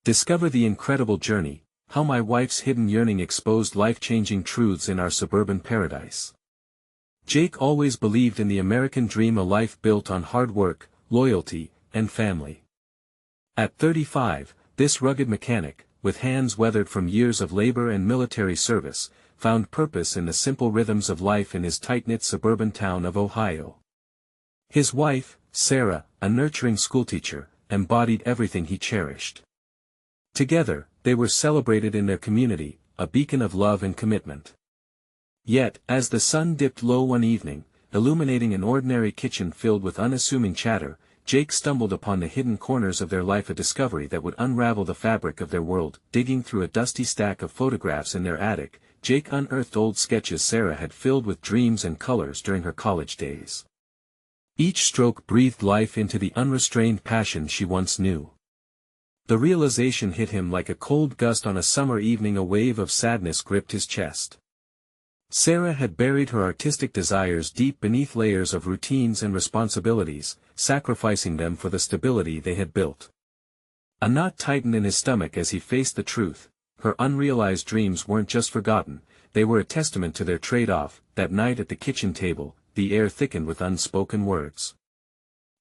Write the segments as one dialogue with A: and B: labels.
A: Discover the incredible journey, how my wife's hidden yearning exposed life-changing truths in our suburban paradise. Jake always believed in the American dream, a life built on hard work, loyalty, and family. At 35, this rugged mechanic, with hands weathered from years of labor and military service, found purpose in the simple rhythms of life in his tight-knit suburban town of Ohio. His wife, Sarah, a nurturing schoolteacher, embodied everything he cherished. Together, they were celebrated in their community, a beacon of love and commitment. Yet, as the sun dipped low one evening, illuminating an ordinary kitchen filled with unassuming chatter, Jake stumbled upon the hidden corners of their life, a discovery that would unravel the fabric of their world. Digging through a dusty stack of photographs in their attic, Jake unearthed old sketches Sarah had filled with dreams and colors during her college days. Each stroke breathed life into the unrestrained passion she once knew. The realization hit him like a cold gust on a summer evening. A wave of sadness gripped his chest. Sarah had buried her artistic desires deep beneath layers of routines and responsibilities, sacrificing them for the stability they had built. A knot tightened in his stomach as he faced the truth. Her unrealized dreams weren't just forgotten, they were a testament to their trade-off. That night at the kitchen table, the air thickened with unspoken words.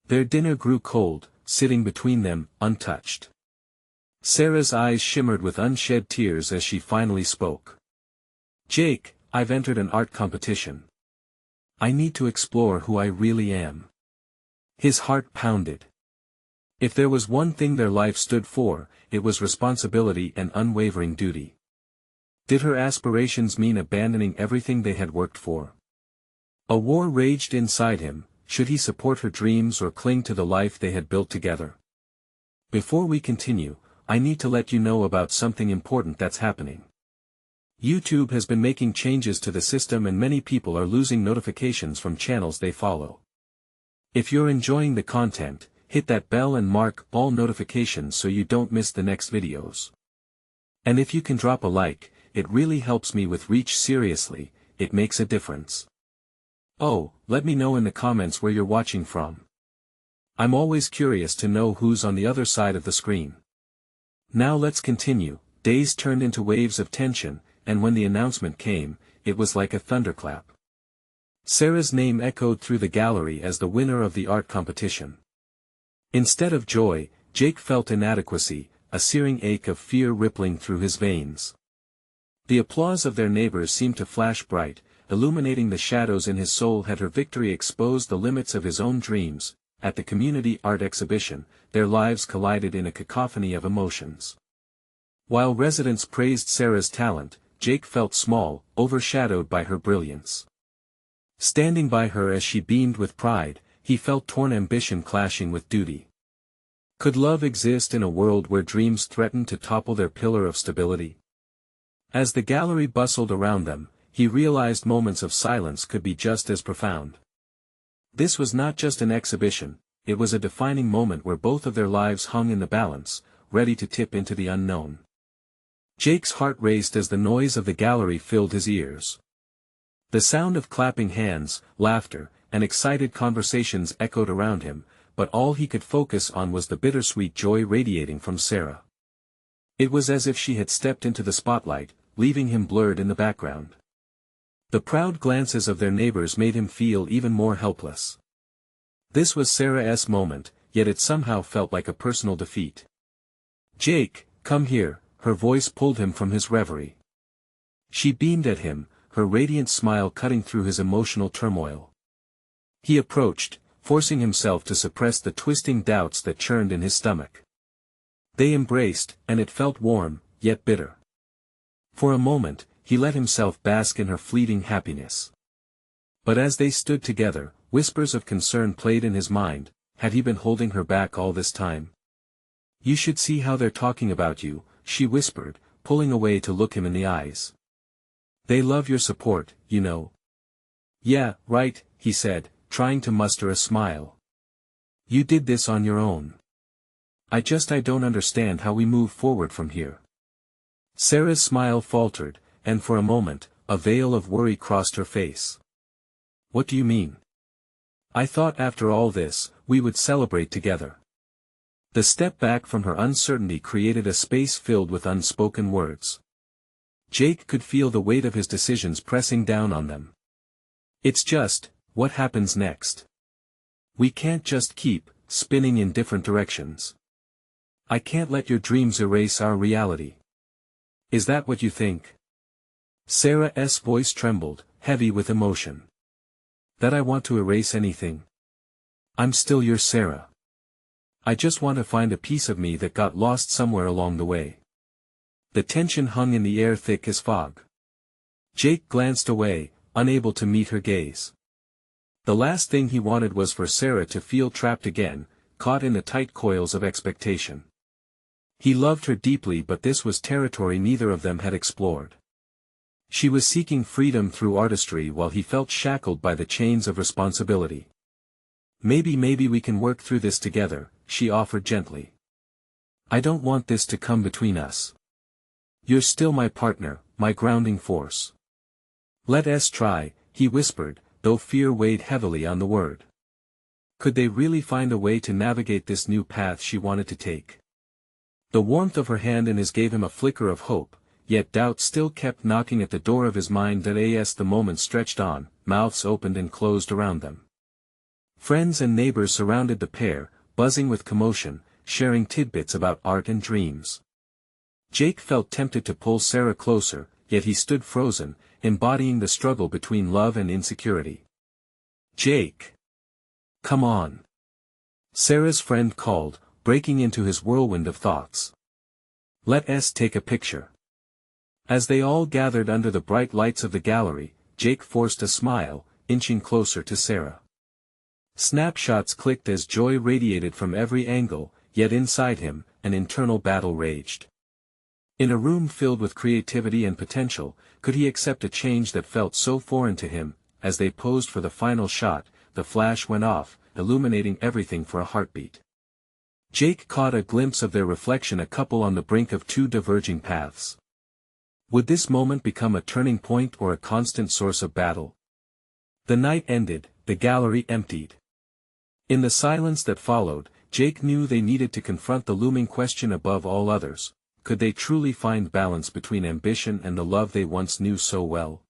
A: Their dinner grew cold, sitting between them, untouched. Sarah's eyes shimmered with unshed tears as she finally spoke. "Jake, I've entered an art competition. I need to explore who I really am." His heart pounded. If there was one thing their life stood for, it was responsibility and unwavering duty. Did her aspirations mean abandoning everything they had worked for? A war raged inside him. Should he support her dreams or cling to the life they had built together? Before we continue, I need to let you know about something important that's happening. YouTube has been making changes to the system and many people are losing notifications from channels they follow. If you're enjoying the content, hit that bell and mark all notifications so you don't miss the next videos. And if you can drop a like, it really helps me with reach. Seriously, it makes a difference. Oh, let me know in the comments where you're watching from. I'm always curious to know who's on the other side of the screen. Now let's continue. Days turned into waves of tension, and when the announcement came, it was like a thunderclap. Sarah's name echoed through the gallery as the winner of the art competition. Instead of joy, Jake felt inadequacy, a searing ache of fear rippling through his veins. The applause of their neighbors seemed to flash bright, illuminating the shadows in his soul. Had her victory exposed the limits of his own dreams? At the community art exhibition, their lives collided in a cacophony of emotions. While residents praised Sarah's talent, Jake felt small, overshadowed by her brilliance. Standing by her as she beamed with pride, he felt torn, ambition clashing with duty. Could love exist in a world where dreams threatened to topple their pillar of stability? As the gallery bustled around them, he realized moments of silence could be just as profound. This was not just an exhibition, it was a defining moment where both of their lives hung in the balance, ready to tip into the unknown. Jake's heart raced as the noise of the gallery filled his ears. The sound of clapping hands, laughter, and excited conversations echoed around him, but all he could focus on was the bittersweet joy radiating from Sarah. It was as if she had stepped into the spotlight, leaving him blurred in the background. The proud glances of their neighbors made him feel even more helpless. This was Sarah's moment, yet it somehow felt like a personal defeat. "Jake, come here," her voice pulled him from his reverie. She beamed at him, her radiant smile cutting through his emotional turmoil. He approached, forcing himself to suppress the twisting doubts that churned in his stomach. They embraced, and it felt warm, yet bitter. For a moment, he let himself bask in her fleeting happiness. But as they stood together, whispers of concern played in his mind. Had he been holding her back all this time? "You should see how they're talking about you," she whispered, pulling away to look him in the eyes. "They love your support, you know." "Yeah, right," he said, trying to muster a smile. "You did this on your own. I don't understand how we move forward from here." Sarah's smile faltered, and for a moment, a veil of worry crossed her face. "What do you mean? I thought after all this, we would celebrate together." The step back from her uncertainty created a space filled with unspoken words. Jake could feel the weight of his decisions pressing down on them. It's just, what happens next? We can't just keep spinning in different directions. I can't let your dreams erase our reality. Is that what you think? Sarah's voice trembled, heavy with emotion. That I want to erase anything? I'm still your Sarah. I just want to find a piece of me that got lost somewhere along the way. The tension hung in the air thick as fog. Jake glanced away, unable to meet her gaze. The last thing he wanted was for Sarah to feel trapped again, caught in the tight coils of expectation. He loved her deeply, but this was territory neither of them had explored. She was seeking freedom through artistry while he felt shackled by the chains of responsibility. Maybe we can work through this together, she offered gently. I don't want this to come between us. You're still my partner, my grounding force. Let us try, he whispered, though fear weighed heavily on the word. Could they really find a way to navigate this new path she wanted to take? The warmth of her hand in his gave him a flicker of hope, yet doubt still kept knocking at the door of his mind. As the moments stretched on, mouths opened and closed around them. Friends and neighbors surrounded the pair, buzzing with commotion, sharing tidbits about art and dreams. Jake felt tempted to pull Sarah closer, yet he stood frozen, embodying the struggle between love and insecurity. Jake! Come on! Sarah's friend called, breaking into his whirlwind of thoughts. Let us take a picture. As they all gathered under the bright lights of the gallery, Jake forced a smile, inching closer to Sarah. Snapshots clicked as joy radiated from every angle, yet inside him, an internal battle raged. In a room filled with creativity and potential, could he accept a change that felt so foreign to him? As they posed for the final shot, the flash went off, illuminating everything for a heartbeat. Jake caught a glimpse of their reflection, a couple on the brink of two diverging paths. Would this moment become a turning point or a constant source of battle? The night ended, the gallery emptied. In the silence that followed, Jake knew they needed to confront the looming question above all others: could they truly find balance between ambition and the love they once knew so well?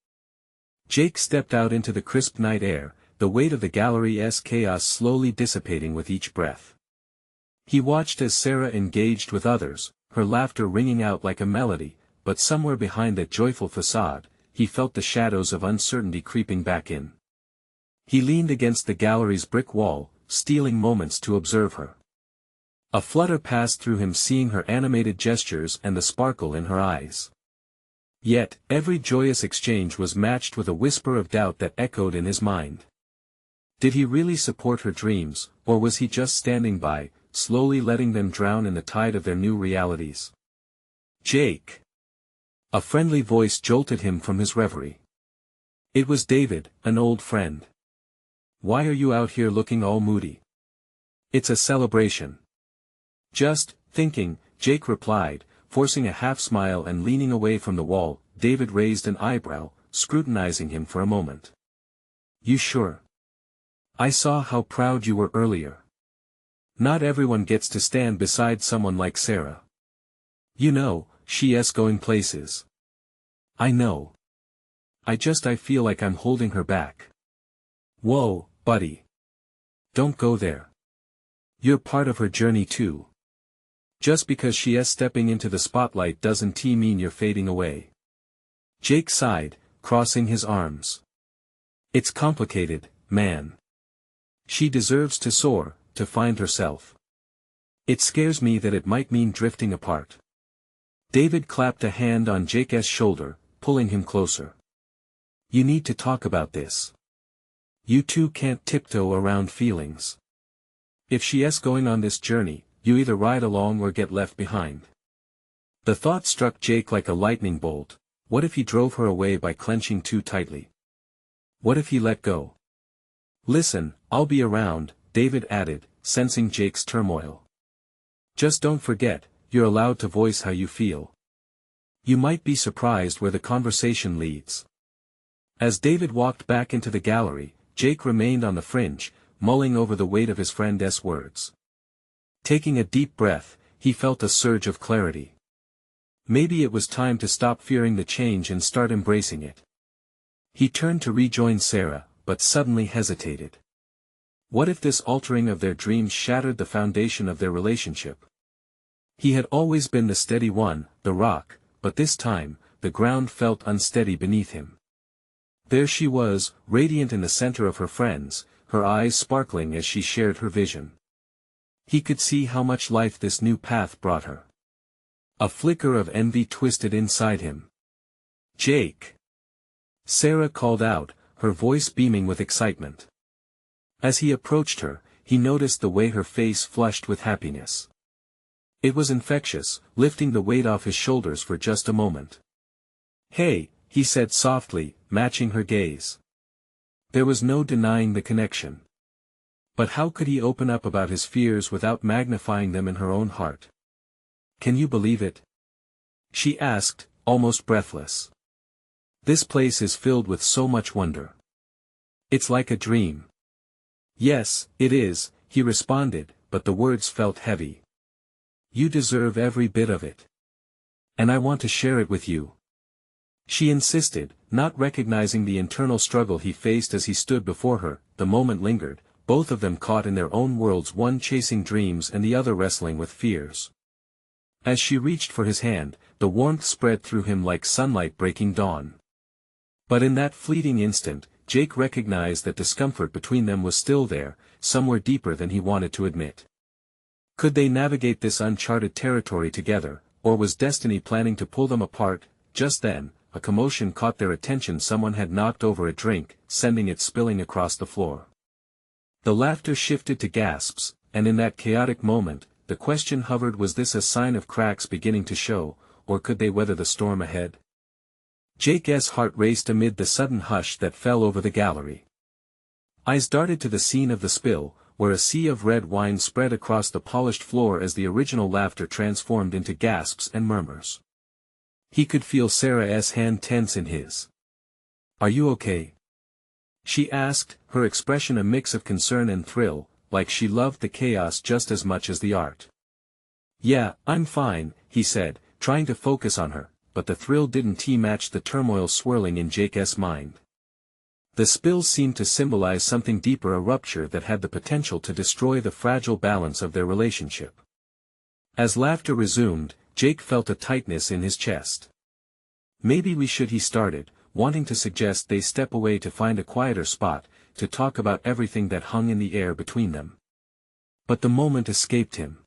A: Jake stepped out into the crisp night air, the weight of the gallery's chaos slowly dissipating with each breath. He watched as Sarah engaged with others, her laughter ringing out like a melody, but somewhere behind that joyful facade, he felt the shadows of uncertainty creeping back in. He leaned against the gallery's brick wall, stealing moments to observe her. A flutter passed through him seeing her animated gestures and the sparkle in her eyes. Yet, every joyous exchange was matched with a whisper of doubt that echoed in his mind. Did he really support her dreams, or was he just standing by, slowly letting them drown in the tide of their new realities? Jake! A friendly voice jolted him from his reverie. It was David, an old friend. Why are you out here looking all moody? It's a celebration. Just thinking, Jake replied, forcing a half-smile and leaning away from the wall. David raised an eyebrow, scrutinizing him for a moment. You sure? I saw how proud you were earlier. Not everyone gets to stand beside someone like Sarah. You know, she's going places. I know. I feel like I'm holding her back. Whoa, buddy. Don't go there. You're part of her journey too. Just because she's stepping into the spotlight doesn't mean you're fading away. Jake sighed, crossing his arms. It's complicated, man. She deserves to soar, to find herself. It scares me that it might mean drifting apart. David clapped a hand on Jake's shoulder, pulling him closer. You need to talk about this. You two can't tiptoe around feelings. If she's going on this journey, you either ride along or get left behind. The thought struck Jake like a lightning bolt. What if he drove her away by clenching too tightly? What if he let go? Listen, I'll be around, David added, sensing Jake's turmoil. Just don't forget, you're allowed to voice how you feel. You might be surprised where the conversation leads. As David walked back into the gallery, Jake remained on the fringe, mulling over the weight of his friend's words. Taking a deep breath, he felt a surge of clarity. Maybe it was time to stop fearing the change and start embracing it. He turned to rejoin Sarah, but suddenly hesitated. What if this altering of their dreams shattered the foundation of their relationship? He had always been the steady one, the rock, but this time, the ground felt unsteady beneath him. There she was, radiant in the center of her friends, her eyes sparkling as she shared her vision. He could see how much life this new path brought her. A flicker of envy twisted inside him. "Jake!" Sarah called out, her voice beaming with excitement. As he approached her, he noticed the way her face flushed with happiness. It was infectious, lifting the weight off his shoulders for just a moment. "Hey," he said softly, matching her gaze. There was no denying the connection. But how could he open up about his fears without magnifying them in her own heart? "Can you believe it?" she asked, almost breathless. "This place is filled with so much wonder. It's like a dream." "Yes, it is," he responded, but the words felt heavy. "You deserve every bit of it. And I want to share it with you," she insisted, not recognizing the internal struggle he faced as he stood before her. The moment lingered, both of them caught in their own worlds, one chasing dreams and the other wrestling with fears. As she reached for his hand, the warmth spread through him like sunlight breaking dawn. But in that fleeting instant, Jake recognized that discomfort between them was still there, somewhere deeper than he wanted to admit. Could they navigate this uncharted territory together, or was destiny planning to pull them apart? Just then, a commotion caught their attention. Someone had knocked over a drink, sending it spilling across the floor. The laughter shifted to gasps, and in that chaotic moment, the question hovered: was this a sign of cracks beginning to show, or could they weather the storm ahead? Jake's heart raced amid the sudden hush that fell over the gallery. Eyes darted to the scene of the spill, where a sea of red wine spread across the polished floor as the original laughter transformed into gasps and murmurs. He could feel Sarah's hand tense in his. "Are you okay?" she asked, her expression a mix of concern and thrill, like she loved the chaos just as much as the art. "Yeah, I'm fine," he said, trying to focus on her, but the thrill didn't match the turmoil swirling in Jake's mind. The spill seemed to symbolize something deeper, a rupture that had the potential to destroy the fragile balance of their relationship. As laughter resumed, Jake felt a tightness in his chest. "Maybe we should," he started, wanting to suggest they step away to find a quieter spot, to talk about everything that hung in the air between them. But the moment escaped him.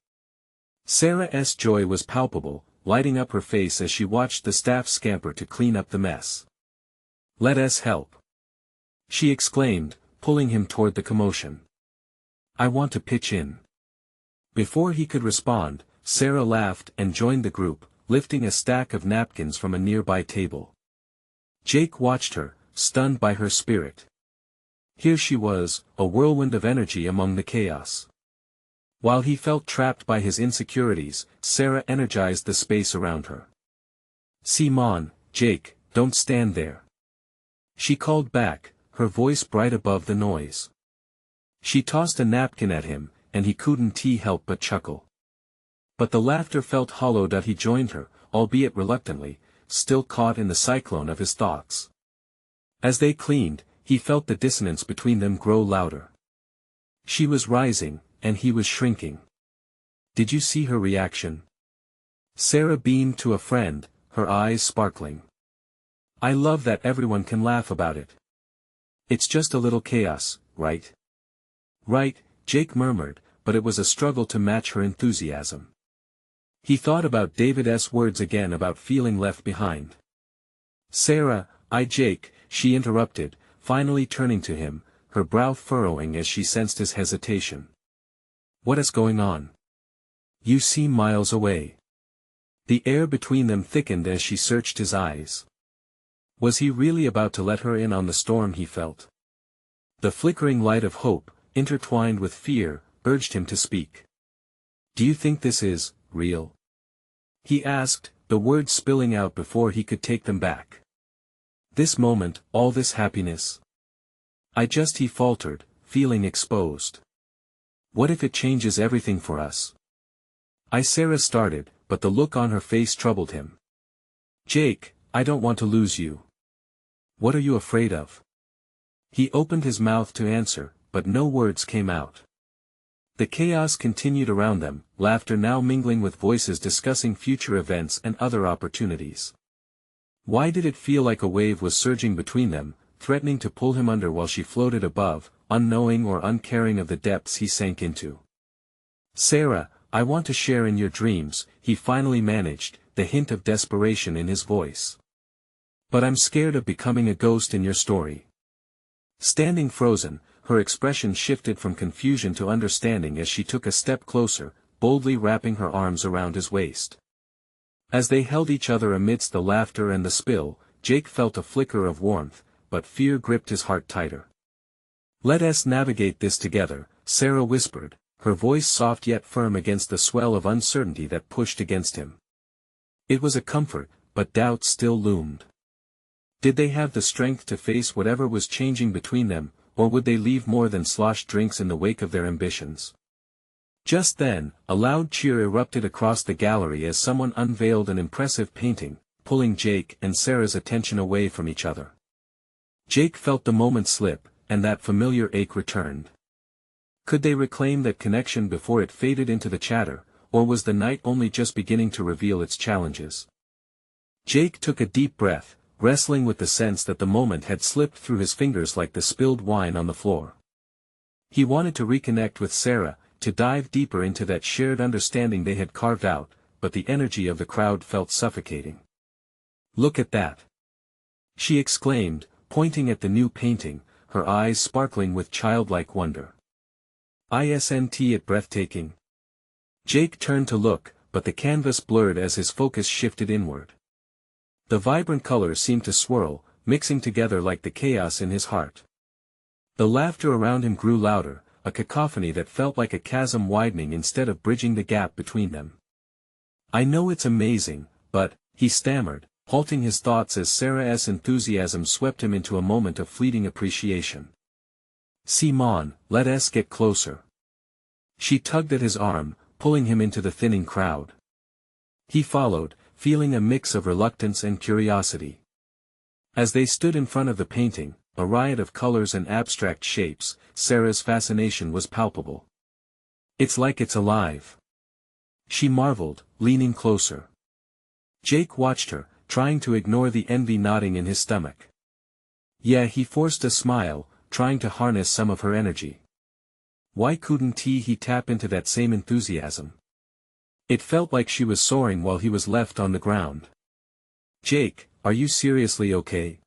A: Sarah's joy was palpable, lighting up her face as she watched the staff scamper to clean up the mess. "Let us help," she exclaimed, pulling him toward the commotion. "I want to pitch in." Before he could respond, Sarah laughed and joined the group, lifting a stack of napkins from a nearby table. Jake watched her, stunned by her spirit. Here she was, a whirlwind of energy among the chaos. While he felt trapped by his insecurities, Sarah energized the space around her. "Simon, Jake, don't stand there," she called back, her voice bright above the noise. She tossed a napkin at him, and he couldn't help but chuckle. But the laughter felt hollow. He joined her, albeit reluctantly, still caught in the cyclone of his thoughts. As they cleaned, he felt the dissonance between them grow louder. She was rising, and he was shrinking. "Did you see her reaction?" Sarah beamed to a friend, her eyes sparkling. "I love that everyone can laugh about it. It's just a little chaos, right?" "Right," Jake murmured, but it was a struggle to match her enthusiasm. He thought about David's words again about feeling left behind. "Sarah, Jake," she interrupted, finally turning to him, her brow furrowing as she sensed his hesitation. "What is going on? You seem miles away." The air between them thickened as she searched his eyes. Was he really about to let her in on the storm he felt? The flickering light of hope, intertwined with fear, urged him to speak. "Do you think this is real?" he asked, the words spilling out before he could take them back. "This moment, all this happiness?" He faltered, feeling exposed. "What if it changes everything for us?" Sarah started, but the look on her face troubled him. Jake, I don't want to lose you. What are you afraid of? He opened his mouth to answer, but no words came out. The chaos continued around them, laughter now mingling with voices discussing future events and other opportunities. Why did it feel like a wave was surging between them, threatening to pull him under while she floated above, unknowing or uncaring of the depths he sank into? Sarah, I want to share in your dreams, he finally managed, the hint of desperation in his voice. But I'm scared of becoming a ghost in your story. Standing frozen, her expression shifted from confusion to understanding as she took a step closer, boldly wrapping her arms around his waist. As they held each other amidst the laughter and the spill, Jake felt a flicker of warmth, but fear gripped his heart tighter. Let us navigate this together, Sarah whispered, her voice soft yet firm against the swell of uncertainty that pushed against him. It was a comfort, but doubt still loomed. Did they have the strength to face whatever was changing between them, or would they leave more than sloshed drinks in the wake of their ambitions? Just then, a loud cheer erupted across the gallery as someone unveiled an impressive painting, pulling Jake and Sarah's attention away from each other. Jake felt the moment slip, and that familiar ache returned. Could they reclaim that connection before it faded into the chatter, or was the night only just beginning to reveal its challenges? Jake took a deep breath, wrestling with the sense that the moment had slipped through his fingers like the spilled wine on the floor. He wanted to reconnect with Sarah, to dive deeper into that shared understanding they had carved out, but the energy of the crowd felt suffocating. Look at that! She exclaimed, pointing at the new painting, her eyes sparkling with childlike wonder. Isn't it breathtaking? Jake turned to look, but the canvas blurred as his focus shifted inward. The vibrant colors seemed to swirl, mixing together like the chaos in his heart. The laughter around him grew louder, a cacophony that felt like a chasm widening instead of bridging the gap between them. I know it's amazing, but, he stammered, halting his thoughts as Sarah's enthusiasm swept him into a moment of fleeting appreciation. Simon, let us get closer. She tugged at his arm, pulling him into the thinning crowd. He followed, feeling a mix of reluctance and curiosity. As they stood in front of the painting, a riot of colors and abstract shapes, Sarah's fascination was palpable. It's like it's alive. She marveled, leaning closer. Jake watched her, trying to ignore the envy knotting in his stomach. Yeah, he forced a smile, trying to harness some of her energy. Why couldn't he tap into that same enthusiasm? It felt like she was soaring while he was left on the ground. Jake, are you seriously okay?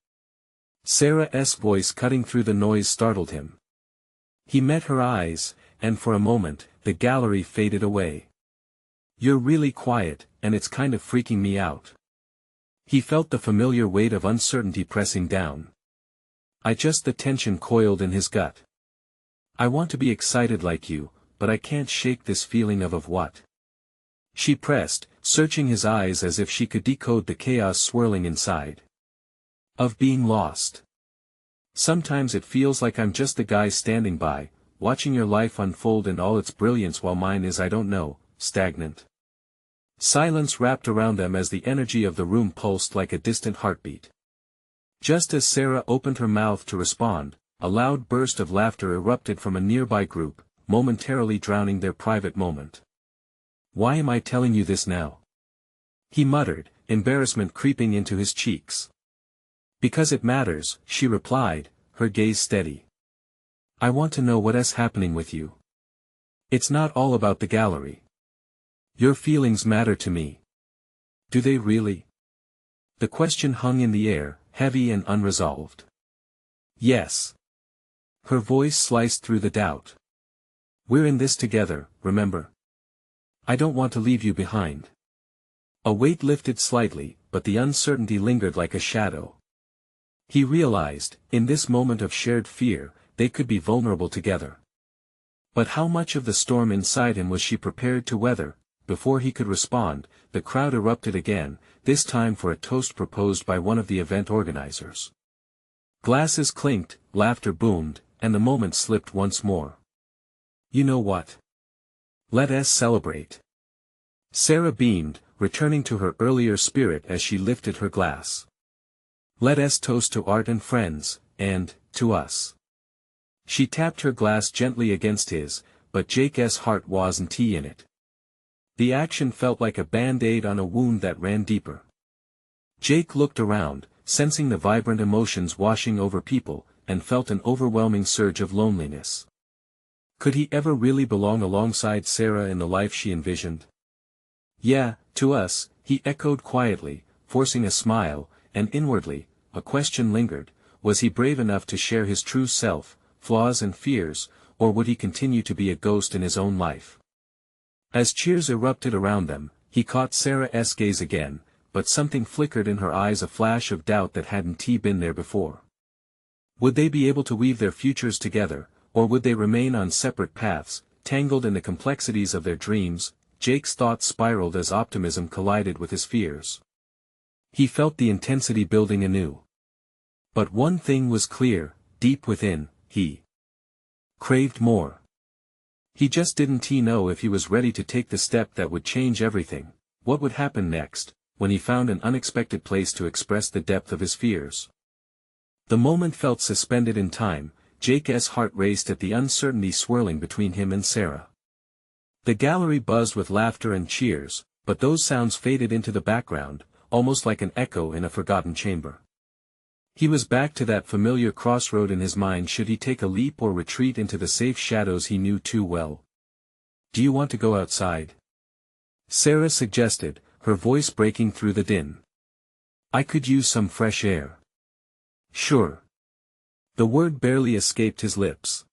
A: Sarah's voice cutting through the noise startled him. He met her eyes, and for a moment, the gallery faded away. You're really quiet, and it's kind of freaking me out. He felt the familiar weight of uncertainty pressing down. The tension coiled in his gut. I want to be excited like you, but I can't shake this feeling of what? She pressed, searching his eyes as if she could decode the chaos swirling inside. Of being lost. Sometimes it feels like I'm just the guy standing by, watching your life unfold in all its brilliance while mine is, I don't know, stagnant. Silence wrapped around them as the energy of the room pulsed like a distant heartbeat. Just as Sarah opened her mouth to respond, a loud burst of laughter erupted from a nearby group, momentarily drowning their private moment. Why am I telling you this now? He muttered, embarrassment creeping into his cheeks. Because it matters, she replied, her gaze steady. I want to know what's happening with you. It's not all about the gallery. Your feelings matter to me. Do they really? The question hung in the air, heavy and unresolved. Yes. Her voice sliced through the doubt. We're in this together, remember? I don't want to leave you behind. A weight lifted slightly, but the uncertainty lingered like a shadow. He realized, in this moment of shared fear, they could be vulnerable together. But how much of the storm inside him was she prepared to weather? Before he could respond, the crowd erupted again, this time for a toast proposed by one of the event organizers. Glasses clinked, laughter boomed, and the moment slipped once more. You know what? Let us celebrate. Sarah beamed, returning to her earlier spirit as she lifted her glass. Let us toast to art and friends, and, to us. She tapped her glass gently against his, but Jake's heart wasn't tea in it. The action felt like a band-aid on a wound that ran deeper. Jake looked around, sensing the vibrant emotions washing over people, and felt an overwhelming surge of loneliness. Could he ever really belong alongside Sarah in the life she envisioned? Yeah, to us, he echoed quietly, forcing a smile, and inwardly, a question lingered: was he brave enough to share his true self, flaws and fears, or would he continue to be a ghost in his own life? As cheers erupted around them, he caught Sarah's gaze again, but something flickered in her eyes, a flash of doubt that hadn't been there before. Would they be able to weave their futures together, or would they remain on separate paths, tangled in the complexities of their dreams? Jake's thoughts spiraled as optimism collided with his fears. He felt the intensity building anew. But one thing was clear: deep within, he craved more. He just didn't know if he was ready to take the step that would change everything. What would happen next, when he found an unexpected place to express the depth of his fears? The moment felt suspended in time. Jake's heart raced at the uncertainty swirling between him and Sarah. The gallery buzzed with laughter and cheers, but those sounds faded into the background, almost like an echo in a forgotten chamber. He was back to that familiar crossroad in his mind. Should he take a leap or retreat into the safe shadows he knew too well? Do you want to go outside? Sarah suggested, her voice breaking through the din. I could use some fresh air. Sure. The word barely escaped his lips.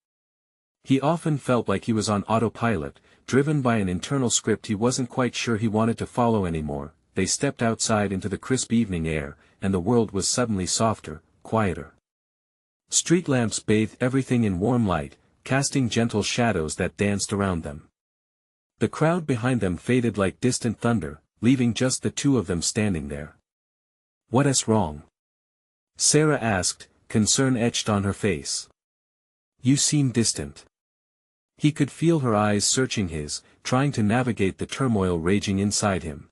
A: He often felt like he was on autopilot, driven by an internal script he wasn't quite sure he wanted to follow anymore. They stepped outside into the crisp evening air, and the world was suddenly softer, quieter. Street lamps bathed everything in warm light, casting gentle shadows that danced around them. The crowd behind them faded like distant thunder, leaving just the two of them standing there. What's wrong? Sarah asked, concern etched on her face. You seem distant. He could feel her eyes searching his, trying to navigate the turmoil raging inside him.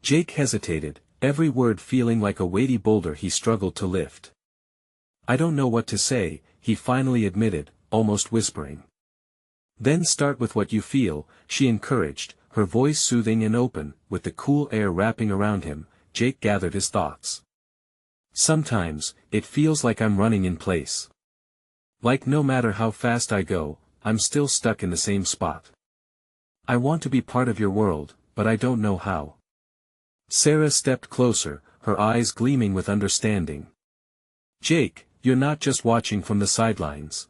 A: Jake hesitated, every word feeling like a weighty boulder he struggled to lift. I don't know what to say, he finally admitted, almost whispering. Then start with what you feel, she encouraged, her voice soothing and open. With the cool air wrapping around him, Jake gathered his thoughts. Sometimes, it feels like I'm running in place. Like no matter how fast I go, I'm still stuck in the same spot. I want to be part of your world, but I don't know how. Sarah stepped closer, her eyes gleaming with understanding. Jake, you're not just watching from the sidelines.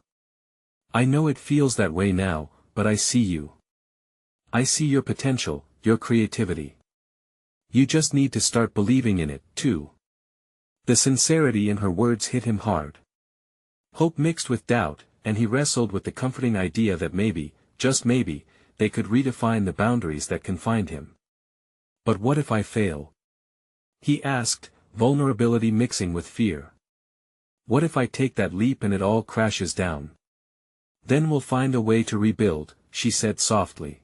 A: I know it feels that way now, but I see you. I see your potential, your creativity. You just need to start believing in it, too. The sincerity in her words hit him hard. Hope mixed with doubt, and he wrestled with the comforting idea that maybe, just maybe, they could redefine the boundaries that confined him. But what if I fail? He asked, vulnerability mixing with fear. What if I take that leap and it all crashes down? Then we'll find a way to rebuild, she said softly.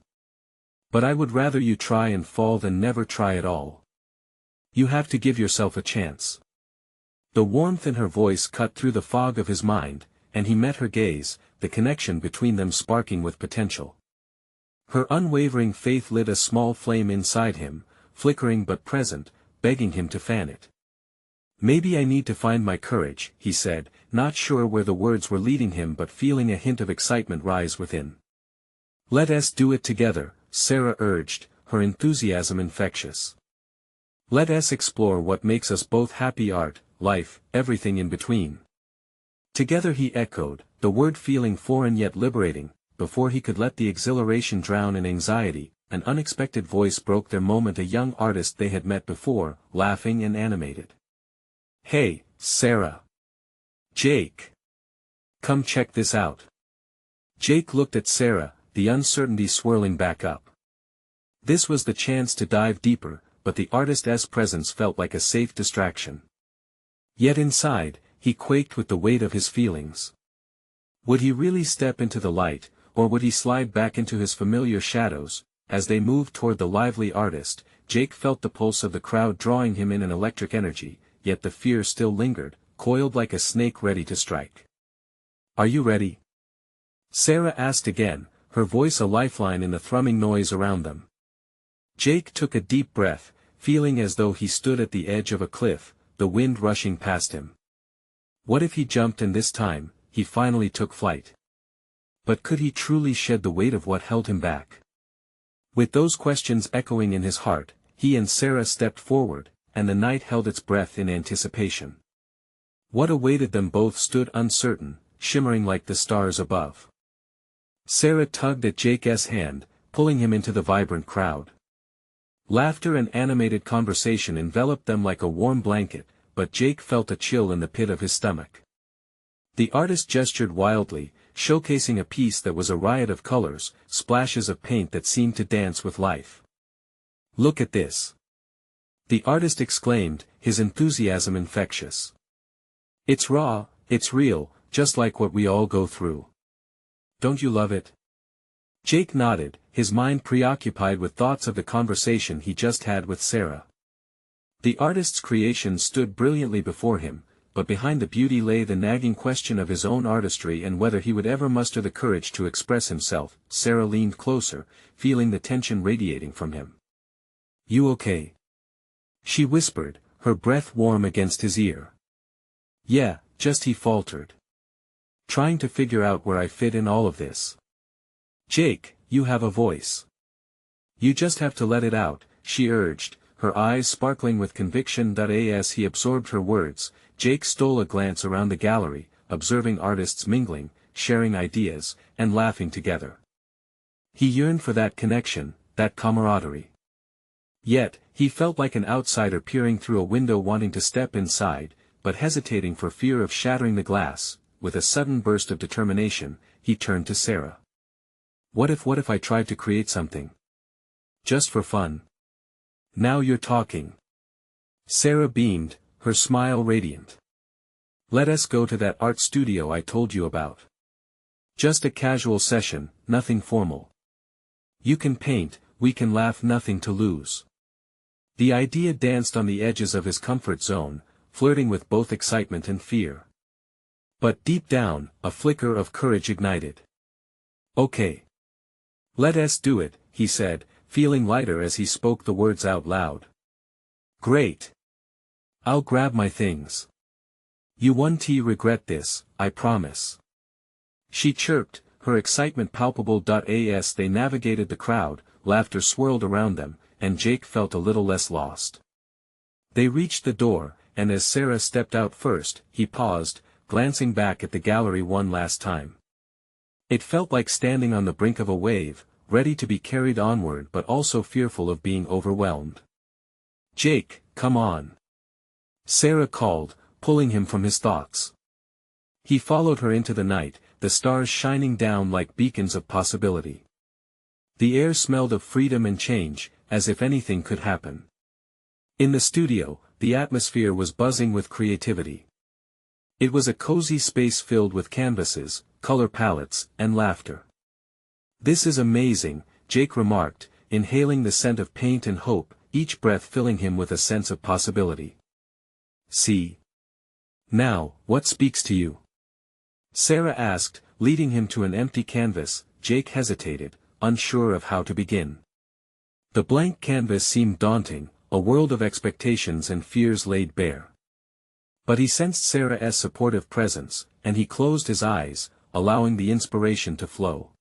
A: But I would rather you try and fall than never try at all. You have to give yourself a chance. The warmth in her voice cut through the fog of his mind, and he met her gaze, the connection between them sparking with potential. Her unwavering faith lit a small flame inside him, flickering but present, begging him to fan it. Maybe I need to find my courage, he said, not sure where the words were leading him but feeling a hint of excitement rise within. Let us do it together, Sarah urged, her enthusiasm infectious. Let us explore what makes us both happy: art, life, everything in between. Together, he echoed, the word feeling foreign yet liberating. Before he could let the exhilaration drown in anxiety, an unexpected voice broke their moment, a young artist they had met before, laughing and animated. Hey, Sarah. Jake. Come check this out. Jake looked at Sarah, the uncertainty swirling back up. This was the chance to dive deeper, but the artist's presence felt like a safe distraction. Yet inside, he quaked with the weight of his feelings. Would he really step into the light, or would he slide back into his familiar shadows? as they moved toward the lively artist, Jake felt the pulse of the crowd drawing him in an electric energy, yet the fear still lingered, coiled like a snake ready to strike. "Are you ready?" Sarah asked again, her voice a lifeline in the thrumming noise around them. Jake took a deep breath, feeling as though he stood at the edge of a cliff, the wind rushing past him. What if he jumped and this time, he finally took flight? But could he truly shed the weight of what held him back? With those questions echoing in his heart, he and Sarah stepped forward, and the night held its breath in anticipation. What awaited them both stood uncertain, shimmering like the stars above. Sarah tugged at Jake's hand, pulling him into the vibrant crowd. Laughter and animated conversation enveloped them like a warm blanket, but Jake felt a chill in the pit of his stomach. The artist gestured wildly, showcasing a piece that was a riot of colors, splashes of paint that seemed to dance with life. "Look at this!" the artist exclaimed, his enthusiasm infectious. "It's raw, it's real, just like what we all go through. Don't you love it?" Jake nodded, his mind preoccupied with thoughts of the conversation he just had with Sarah. The artist's creation stood brilliantly before him, but behind the beauty lay the nagging question of his own artistry and whether he would ever muster the courage to express himself. Sarah leaned closer, feeling the tension radiating from him. "You okay?" she whispered, her breath warm against his ear. "Yeah, just," he faltered. "Trying to figure out where I fit in all of this." "Jake, you have a voice. You just have to let it out," she urged, her eyes sparkling with conviction. As he absorbed her words, Jake stole a glance around the gallery, observing artists mingling, sharing ideas, and laughing together. He yearned for that connection, that camaraderie. Yet, he felt like an outsider peering through a window wanting to step inside, but hesitating for fear of shattering the glass. With a sudden burst of determination, he turned to Sarah. What if I tried to create something? Just for fun?" "Now you're talking." Sarah beamed, her smile radiant. "Let us go to that art studio I told you about. Just a casual session, nothing formal. You can paint, we can laugh, nothing to lose." The idea danced on the edges of his comfort zone, flirting with both excitement and fear. But deep down, a flicker of courage ignited. "Okay. Let us do it," he said, feeling lighter as he spoke the words out loud. "Great. I'll grab my things. You won't regret this, I promise." She chirped, her excitement palpable. As they navigated the crowd, laughter swirled around them, and Jake felt a little less lost. They reached the door, and as Sarah stepped out first, he paused, glancing back at the gallery one last time. It felt like standing on the brink of a wave, ready to be carried onward but also fearful of being overwhelmed. "Jake, come on," Sarah called, pulling him from his thoughts. He followed her into the night, the stars shining down like beacons of possibility. The air smelled of freedom and change, as if anything could happen. In the studio, the atmosphere was buzzing with creativity. It was a cozy space filled with canvases, color palettes, and laughter. "This is amazing," Jake remarked, inhaling the scent of paint and hope, each breath filling him with a sense of possibility. "See? Now, what speaks to you?" Sarah asked, leading him to an empty canvas. Jake hesitated, unsure of how to begin. The blank canvas seemed daunting, a world of expectations and fears laid bare. But he sensed Sarah's supportive presence, and he closed his eyes, allowing the inspiration to flow.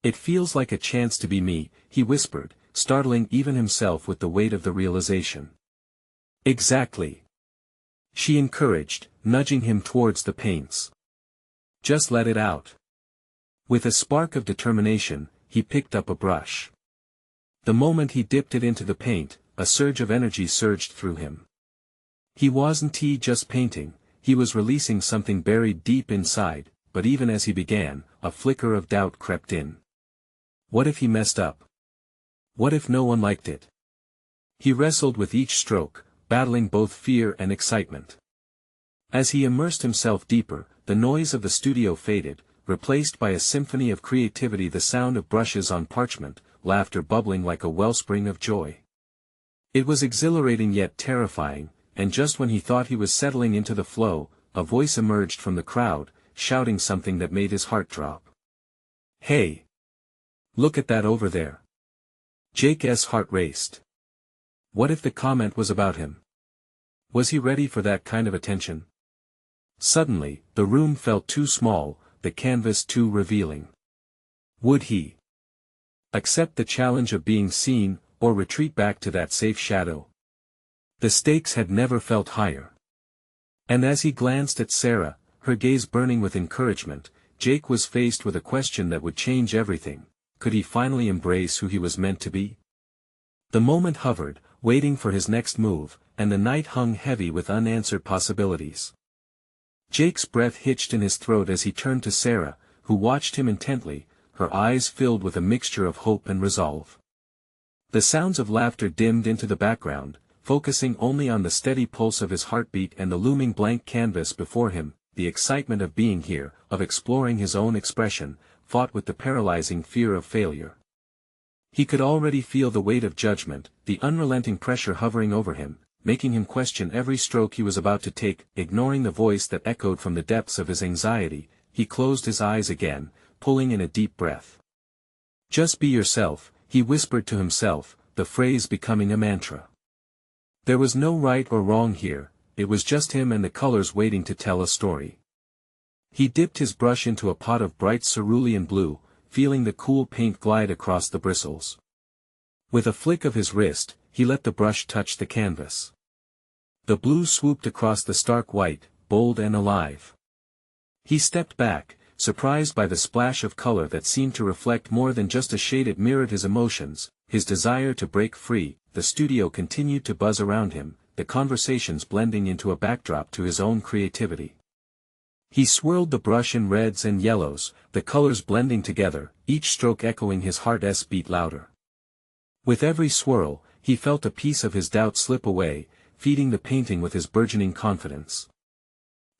A: "It feels like a chance to be me," he whispered, startling even himself with the weight of the realization. "Exactly," she encouraged, nudging him towards the paints. "Just let it out." With a spark of determination, he picked up a brush. The moment he dipped it into the paint, a surge of energy surged through him. He wasn't just painting, he was releasing something buried deep inside, but even as he began, a flicker of doubt crept in. What if he messed up? What if no one liked it? He wrestled with each stroke, battling both fear and excitement. As he immersed himself deeper, the noise of the studio faded, replaced by a symphony of creativity, the sound of brushes on parchment, laughter bubbling like a wellspring of joy. It was exhilarating yet terrifying, and just when he thought he was settling into the flow, a voice emerged from the crowd, shouting something that made his heart drop. "Hey! Look at that over there." Jake's heart raced. What if the comment was about him? Was he ready for that kind of attention? Suddenly, the room felt too small, the canvas too revealing. Would he accept the challenge of being seen, or retreat back to that safe shadow? The stakes had never felt higher. And as he glanced at Sarah, her gaze burning with encouragement, Jake was faced with a question that would change everything. Could he finally embrace who he was meant to be? The moment hovered, waiting for his next move, and the night hung heavy with unanswered possibilities. Jake's breath hitched in his throat as he turned to Sarah, who watched him intently, her eyes filled with a mixture of hope and resolve. The sounds of laughter dimmed into the background, focusing only on the steady pulse of his heartbeat and the looming blank canvas before him. The excitement of being here, of exploring his own expression, fought with the paralyzing fear of failure. He could already feel the weight of judgment, the unrelenting pressure hovering over him, making him question every stroke he was about to take. Ignoring the voice that echoed from the depths of his anxiety, he closed his eyes again, pulling in a deep breath. "Just be yourself," he whispered to himself, the phrase becoming a mantra. There was no right or wrong here, it was just him and the colors waiting to tell a story. He dipped his brush into a pot of bright cerulean blue, feeling the cool paint glide across the bristles. With a flick of his wrist, he let the brush touch the canvas. The blue swooped across the stark white, bold and alive. He stepped back, surprised by the splash of color that seemed to reflect more than just a shade. It mirrored his emotions, his desire to break free. The studio continued to buzz around him, the conversations blending into a backdrop to his own creativity. He swirled the brush in reds and yellows, the colors blending together, each stroke echoing his heart's beat louder. With every swirl, he felt a piece of his doubt slip away, feeding the painting with his burgeoning confidence.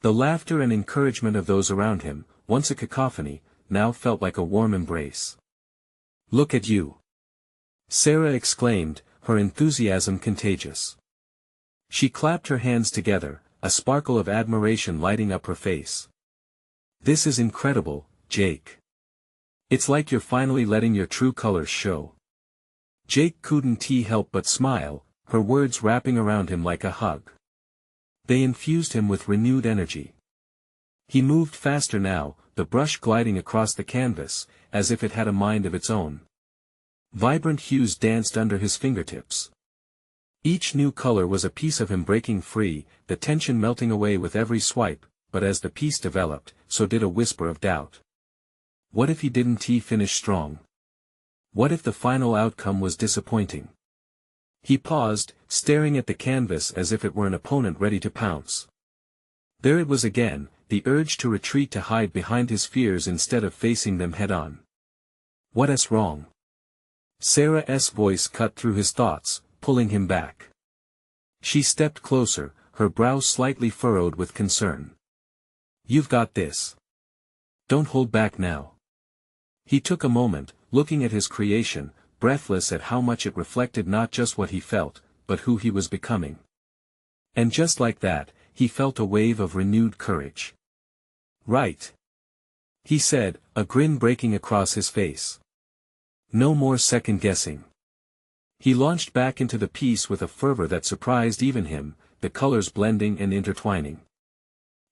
A: The laughter and encouragement of those around him, once a cacophony, now felt like a warm embrace. "Look at you!" Sarah exclaimed, her enthusiasm contagious. She clapped her hands together, a sparkle of admiration lighting up her face. "This is incredible, Jake. It's like you're finally letting your true colors show." Jake couldn't help but smile, her words wrapping around him like a hug. They infused him with renewed energy. He moved faster now, the brush gliding across the canvas, as if it had a mind of its own. Vibrant hues danced under his fingertips. Each new color was a piece of him breaking free, the tension melting away with every swipe, but as the piece developed, so did a whisper of doubt. What if he didn't finish strong? What if the final outcome was disappointing? He paused, staring at the canvas as if it were an opponent ready to pounce. There it was again, the urge to retreat, to hide behind his fears instead of facing them head-on. What's wrong? Sarah's voice cut through his thoughts, pulling him back. She stepped closer, her brow slightly furrowed with concern. "You've got this. Don't hold back now." He took a moment, looking at his creation, breathless at how much it reflected not just what he felt, but who he was becoming. And just like that, he felt a wave of renewed courage. "Right," he said, a grin breaking across his face. "No more second-guessing." He launched back into the piece with a fervor that surprised even him, the colors blending and intertwining.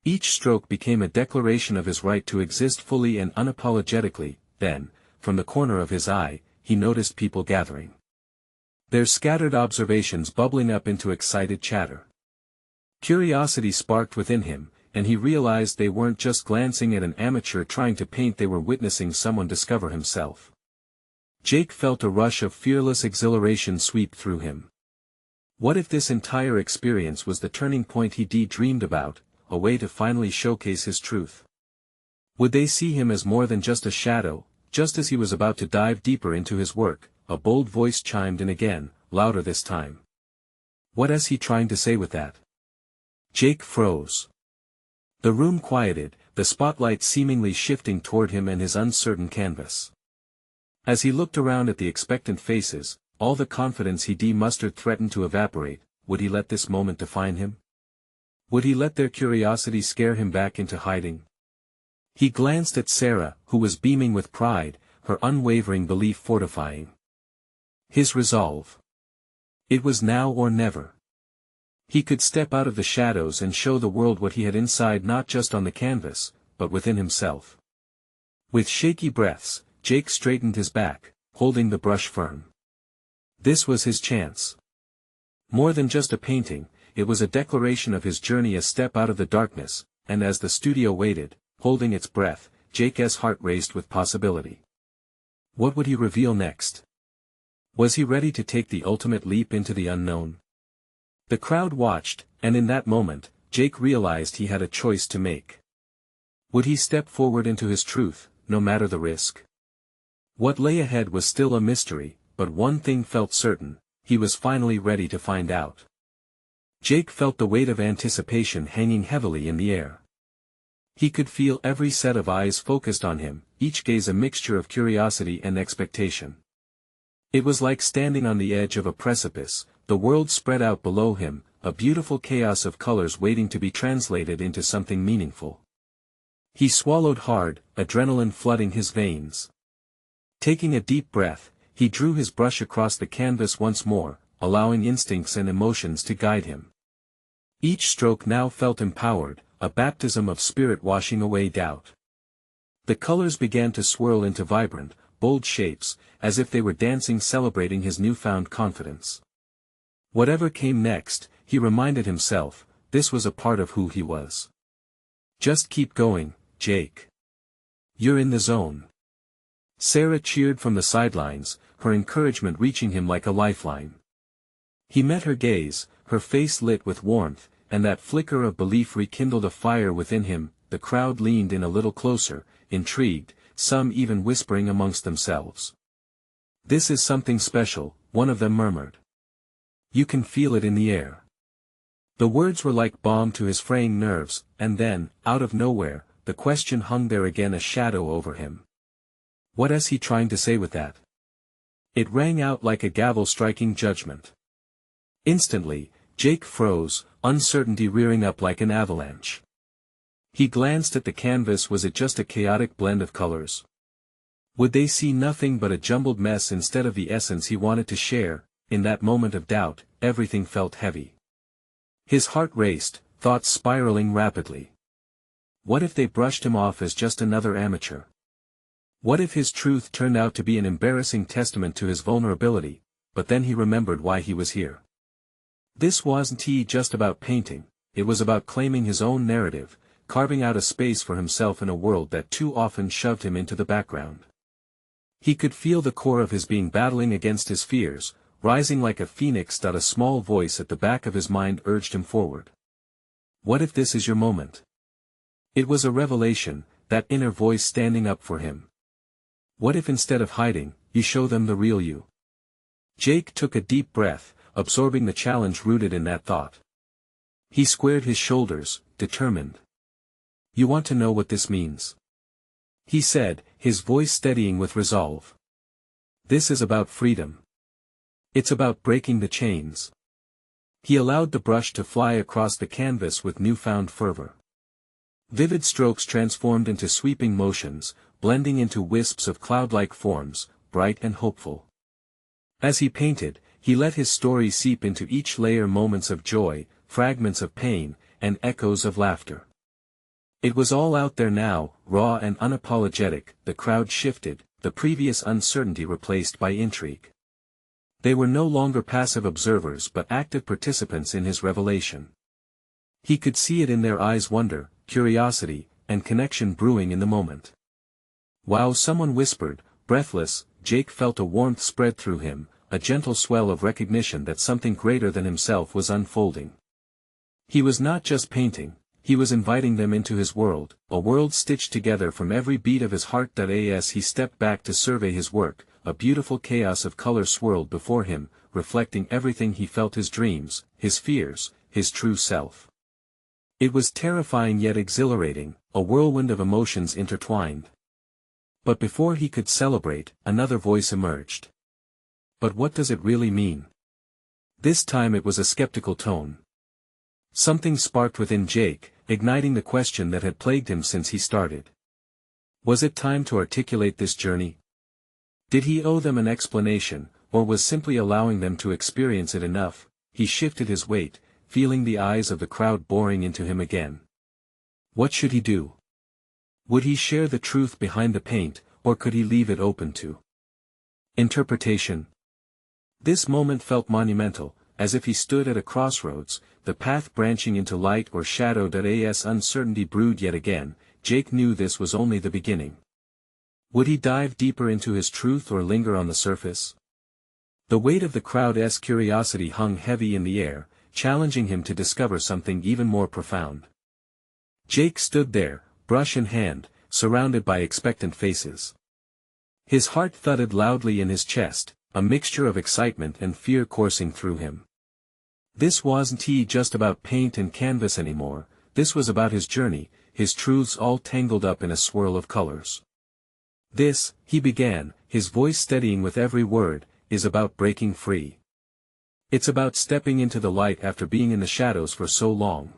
A: Each stroke became a declaration of his right to exist fully and unapologetically. Then, from the corner of his eye, he noticed people gathering. Their scattered observations bubbling up into excited chatter. Curiosity sparked within him, and he realized they weren't just glancing at an amateur trying to paint, they were witnessing someone discover himself. Jake felt a rush of fearless exhilaration sweep through him. What if this entire experience was the turning point he dreamed about, a way to finally showcase his truth? Would they see him as more than just a shadow? Just as he was about to dive deeper into his work, a bold voice chimed in again, louder this time. What is he trying to say with that? Jake froze. The room quieted, the spotlight seemingly shifting toward him and his uncertain canvas. As he looked around at the expectant faces, all the confidence he mustered threatened to evaporate. Would he let this moment define him? Would he let their curiosity scare him back into hiding? He glanced at Sarah, who was beaming with pride, her unwavering belief fortifying his resolve. It was now or never. He could step out of the shadows and show the world what he had inside, not just on the canvas, but within himself. With shaky breaths, Jake straightened his back, holding the brush firm. This was his chance. More than just a painting, it was a declaration of his journey, a step out of the darkness, and as the studio waited, holding its breath, Jake's heart raced with possibility. What would he reveal next? Was he ready to take the ultimate leap into the unknown? The crowd watched, and in that moment, Jake realized he had a choice to make. Would he step forward into his truth, no matter the risk? What lay ahead was still a mystery, but one thing felt certain: he was finally ready to find out. Jake felt the weight of anticipation hanging heavily in the air. He could feel every set of eyes focused on him, each gaze a mixture of curiosity and expectation. It was like standing on the edge of a precipice, the world spread out below him, a beautiful chaos of colors waiting to be translated into something meaningful. He swallowed hard, adrenaline flooding his veins. Taking a deep breath, he drew his brush across the canvas once more, allowing instincts and emotions to guide him. Each stroke now felt empowered, a baptism of spirit washing away doubt. The colors began to swirl into vibrant, bold shapes, as if they were dancing, celebrating his newfound confidence. Whatever came next, he reminded himself, this was a part of who he was. Just keep going, Jake. You're in the zone. Sarah cheered from the sidelines, her encouragement reaching him like a lifeline. He met her gaze, her face lit with warmth, and that flicker of belief rekindled a fire within him. The crowd leaned in a little closer, intrigued, some even whispering amongst themselves. This is something special, one of them murmured. You can feel it in the air. The words were like balm to his fraying nerves, and then, out of nowhere, the question hung there again, a shadow over him. What is he trying to say with that? It rang out like a gavel striking judgment. Instantly, Jake froze, uncertainty rearing up like an avalanche. He glanced at the canvas. Was it just a chaotic blend of colors? Would they see nothing but a jumbled mess instead of the essence he wanted to share? In that moment of doubt, everything felt heavy. His heart raced, thoughts spiraling rapidly. What if they brushed him off as just another amateur? What if his truth turned out to be an embarrassing testament to his vulnerability? But then he remembered why he was here. This wasn't just about painting, it was about claiming his own narrative, carving out a space for himself in a world that too often shoved him into the background. He could feel the core of his being battling against his fears, rising like a phoenix. A small voice at the back of his mind urged him forward. What if this is your moment? It was a revelation, that inner voice standing up for him. What if instead of hiding, you show them the real you? Jake took a deep breath, absorbing the challenge rooted in that thought. He squared his shoulders, determined. You want to know what this means? He said, his voice steadying with resolve. This is about freedom. It's about breaking the chains. He allowed the brush to fly across the canvas with newfound fervor. Vivid strokes transformed into sweeping motions, blending into wisps of cloud-like forms, bright and hopeful. As he painted, he let his story seep into each layer, moments of joy, fragments of pain, and echoes of laughter. It was all out there now, raw and unapologetic. The crowd shifted, the previous uncertainty replaced by intrigue. They were no longer passive observers but active participants in his revelation. He could see it in their eyes, wonder, curiosity, and connection brewing in the moment. Wow, someone whispered, breathless. Jake felt a warmth spread through him, a gentle swell of recognition that something greater than himself was unfolding. He was not just painting, he was inviting them into his world, a world stitched together from every beat of his heart. As he stepped back to survey his work, a beautiful chaos of color swirled before him, reflecting everything he felt: his dreams, his fears, his true self. It was terrifying yet exhilarating, a whirlwind of emotions intertwined. But before he could celebrate, another voice emerged. But what does it really mean? This time it was a skeptical tone. Something sparked within Jake, igniting the question that had plagued him since he started. Was it time to articulate this journey? Did he owe them an explanation, or was simply allowing them to experience it enough? He shifted his weight, feeling the eyes of the crowd boring into him again. What should he do? Would he share the truth behind the paint, or could he leave it open to interpretation? This moment felt monumental, as if he stood at a crossroads, the path branching into light or shadow. As uncertainty brewed yet again, Jake knew this was only the beginning. Would he dive deeper into his truth or linger on the surface? The weight of the crowd's curiosity hung heavy in the air, challenging him to discover something even more profound. Jake stood there, brush in hand, surrounded by expectant faces. His heart thudded loudly in his chest, a mixture of excitement and fear coursing through him. This wasn't just about paint and canvas anymore, this was about his journey, his truths all tangled up in a swirl of colors. This, he began, his voice steadying with every word, is about breaking free. It's about stepping into the light after being in the shadows for so long.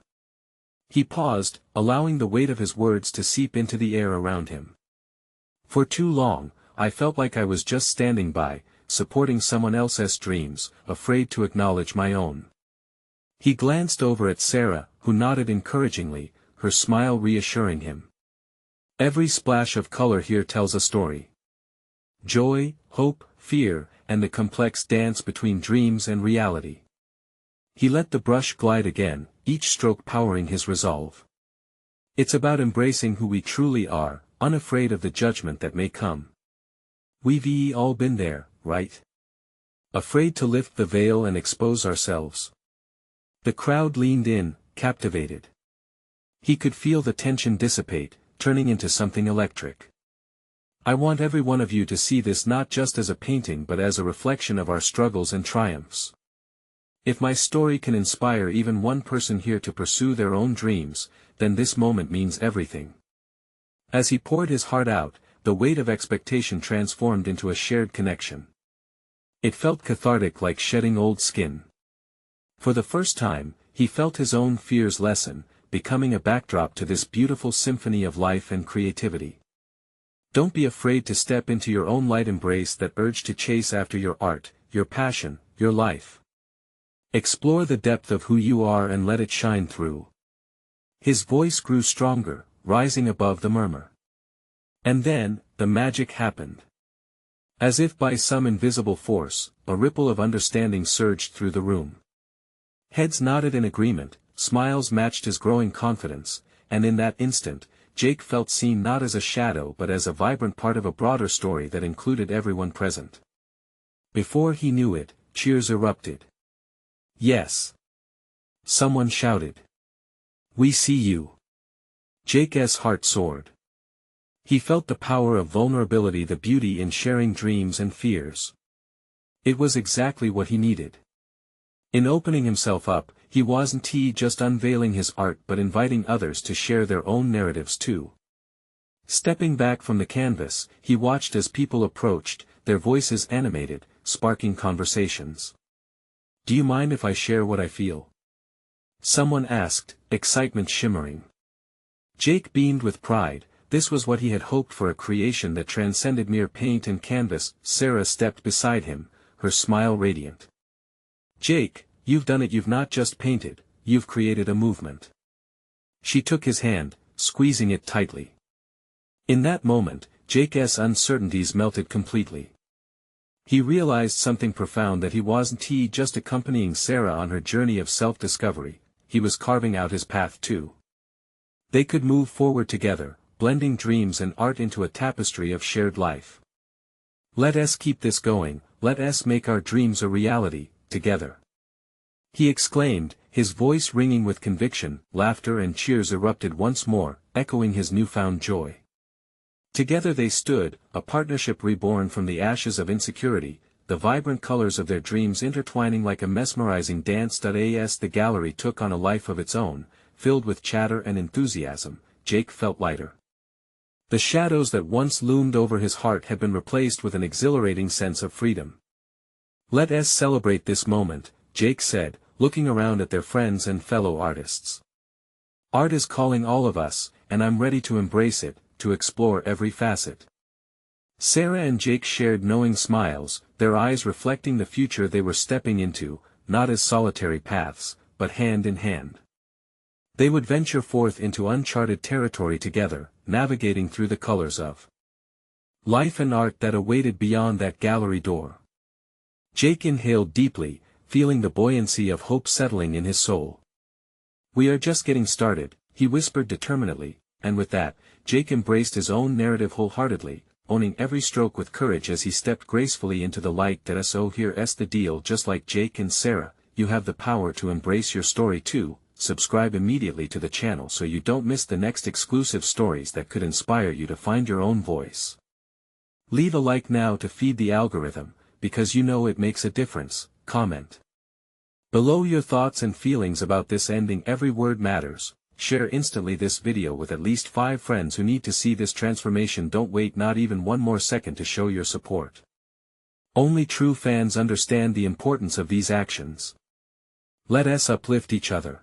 A: He paused, allowing the weight of his words to seep into the air around him. For too long, I felt like I was just standing by, supporting someone else's dreams, afraid to acknowledge my own. He glanced over at Sarah, who nodded encouragingly, her smile reassuring him. Every splash of color here tells a story. Joy, hope, fear, and the complex dance between dreams and reality. He let the brush glide again, each stroke powering his resolve. It's about embracing who we truly are, unafraid of the judgment that may come. We've all been there, right? Afraid to lift the veil and expose ourselves. The crowd leaned in, captivated. He could feel the tension dissipate, turning into something electric. I want every one of you to see this not just as a painting but as a reflection of our struggles and triumphs. If my story can inspire even one person here to pursue their own dreams, then this moment means everything. As he poured his heart out, the weight of expectation transformed into a shared connection. It felt cathartic, like shedding old skin. For the first time, he felt his own fears lessen, becoming a backdrop to this beautiful symphony of life and creativity. Don't be afraid to step into your own light, embrace that urge to chase after your art, your passion, your life. Explore the depth of who you are and let it shine through. His voice grew stronger, rising above the murmur. And then, the magic happened. As if by some invisible force, a ripple of understanding surged through the room. Heads nodded in agreement, smiles matched his growing confidence, and in that instant, Jake felt seen not as a shadow but as a vibrant part of a broader story that included everyone present. Before he knew it, cheers erupted. Yes. Someone shouted. We see you. Jake's heart soared. He felt the power of vulnerability, the beauty in sharing dreams and fears. It was exactly what he needed. In opening himself up, he wasn't just unveiling his art but inviting others to share their own narratives too. Stepping back from the canvas, he watched as people approached, their voices animated, sparking conversations. Do you mind if I share what I feel? Someone asked, excitement shimmering. Jake beamed with pride. This was what he had hoped for, a creation that transcended mere paint and canvas. Sarah stepped beside him, her smile radiant. Jake, you've done it. You've not just painted, you've created a movement. She took his hand, squeezing it tightly. In that moment, Jake's uncertainties melted completely. He realized something profound, that he wasn't just accompanying Sarah on her journey of self-discovery, he was carving out his path too. They could move forward together, blending dreams and art into a tapestry of shared life. Let us keep this going, let us make our dreams a reality, together. He exclaimed, his voice ringing with conviction. Laughter and cheers erupted once more, echoing his newfound joy. Together they stood, a partnership reborn from the ashes of insecurity, the vibrant colors of their dreams intertwining like a mesmerizing dance. As the gallery took on a life of its own, filled with chatter and enthusiasm, Jake felt lighter. The shadows that once loomed over his heart had been replaced with an exhilarating sense of freedom. "Let us celebrate this moment," Jake said, looking around at their friends and fellow artists. "Art is calling all of us, and I'm ready to embrace it, to explore every facet." Sarah and Jake shared knowing smiles, their eyes reflecting the future they were stepping into, not as solitary paths, but hand in hand. They would venture forth into uncharted territory together, navigating through the colors of life and art that awaited beyond that gallery door. Jake inhaled deeply, feeling the buoyancy of hope settling in his soul. "We are just getting started," he whispered determinedly, and with that, Jake embraced his own narrative wholeheartedly, owning every stroke with courage as he stepped gracefully into the light. So here's the deal. Just like Jake and Sarah, you have the power to embrace your story too. Subscribe immediately to the channel so you don't miss the next exclusive stories that could inspire you to find your own voice. Leave a like now to feed the algorithm, because you know it makes a difference. Comment below your thoughts and feelings about this ending. Every word matters. Share instantly this video with at least 5 friends who need to see this transformation. Don't wait not even one more second to show your support. Only true fans understand the importance of these actions. Let us uplift each other.